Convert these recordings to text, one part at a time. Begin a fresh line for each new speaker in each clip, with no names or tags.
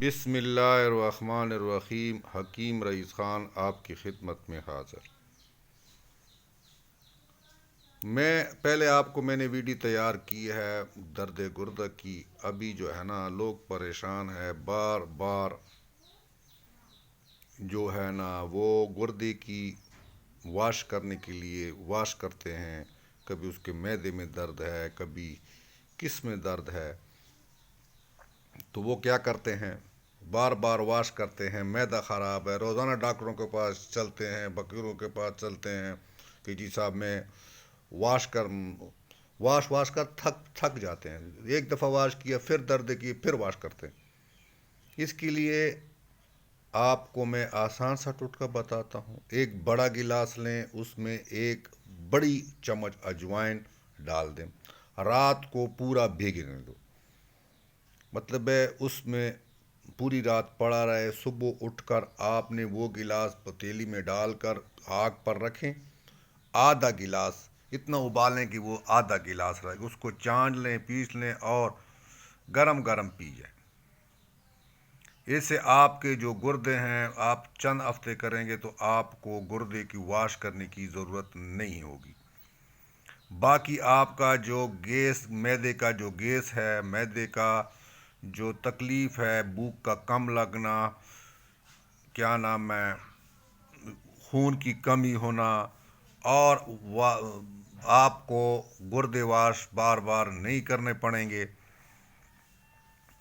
بسم اللہ الرحمن الرحیم۔ حکیم رئیس خان آپ کی خدمت میں حاضر۔ میں نے ویڈیو تیار کی ہے درد گردہ کی۔ ابھی جو ہے نا لوگ پریشان ہے، بار بار جو ہے نا وہ گردے کی واش کرنے کے لیے واش کرتے ہیں۔ کبھی اس کے معدے میں درد ہے، کبھی کس میں درد ہے، تو وہ کیا کرتے ہیں، بار بار واش کرتے ہیں۔ معدہ خراب ہے، روزانہ ڈاکٹروں کے پاس چلتے ہیں، فقیروں کے پاس چلتے ہیں کہ جی صاحب میں واش کر تھک جاتے ہیں۔ ایک دفعہ واش کیا، پھر درد کی، پھر واش کرتے ہیں۔ اس کے لیے آپ کو میں آسان سا ٹوٹکا بتاتا ہوں۔ ایک بڑا گلاس لیں، اس میں ایک بڑی چمچ اجوائن ڈال دیں، رات کو پورا بھیگنے دو۔ مطلب ہے اس میں پوری رات پڑا رہے، صبح اٹھ کر آپ نے وہ گلاس پتیلی میں ڈال کر آگ پر رکھیں، آدھا گلاس اتنا ابالیں کہ وہ آدھا گلاس رہے، اس کو چانڈ لیں، پیس لیں اور گرم گرم پی جائیں۔ اس سے آپ کے جو گردے ہیں، آپ چند ہفتے کریں گے تو آپ کو گردے کی واش کرنے کی ضرورت نہیں ہوگی۔ باقی آپ کا جو گیس، معدے کا جو گیس ہے، معدے کا جو تکلیف ہے، بھوک کا کم لگنا، کیا نام ہے، خون کی کمی ہونا، اور آپ کو گردے واش بار بار نہیں کرنے پڑیں گے،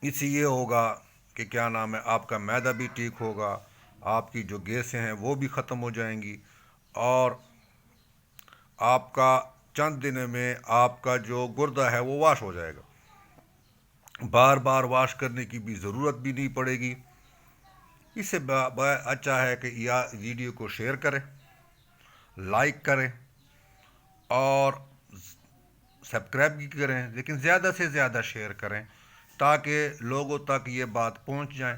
اس سے یہ ہوگا کہ کیا نام ہے، آپ کا معدہ بھی ٹھیک ہوگا، آپ کی جو گیسیں ہیں وہ بھی ختم ہو جائیں گی، اور آپ کا چند دن میں آپ کا جو گردہ ہے وہ واش ہو جائے گا۔ بار بار واش کرنے کی بھی ضرورت بھی نہیں پڑے گی۔ اس سے اچھا ہے کہ ویڈیو کو شیئر کریں، لائک کریں اور سبسکرائب بھی کریں، لیکن زیادہ سے زیادہ شیئر کریں تاکہ لوگوں تک یہ بات پہنچ جائیں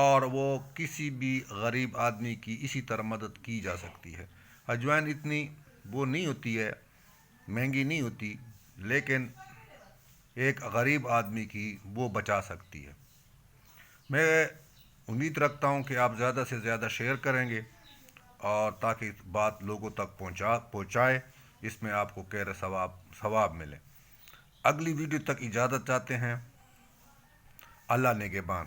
اور وہ کسی بھی غریب آدمی کی اسی طرح مدد کی جا سکتی ہے۔ اجوائن اتنی وہ نہیں ہوتی ہے، مہنگی نہیں ہوتی، لیکن ایک غریب آدمی کی وہ بچا سکتی ہے۔ میں امید رکھتا ہوں کہ آپ زیادہ سے زیادہ شیئر کریں گے اور تاکہ بات لوگوں تک پہنچائے، اس میں آپ کو ثواب ملے۔ اگلی ویڈیو تک اجازت چاہتے ہیں۔ اللہ نگہبان۔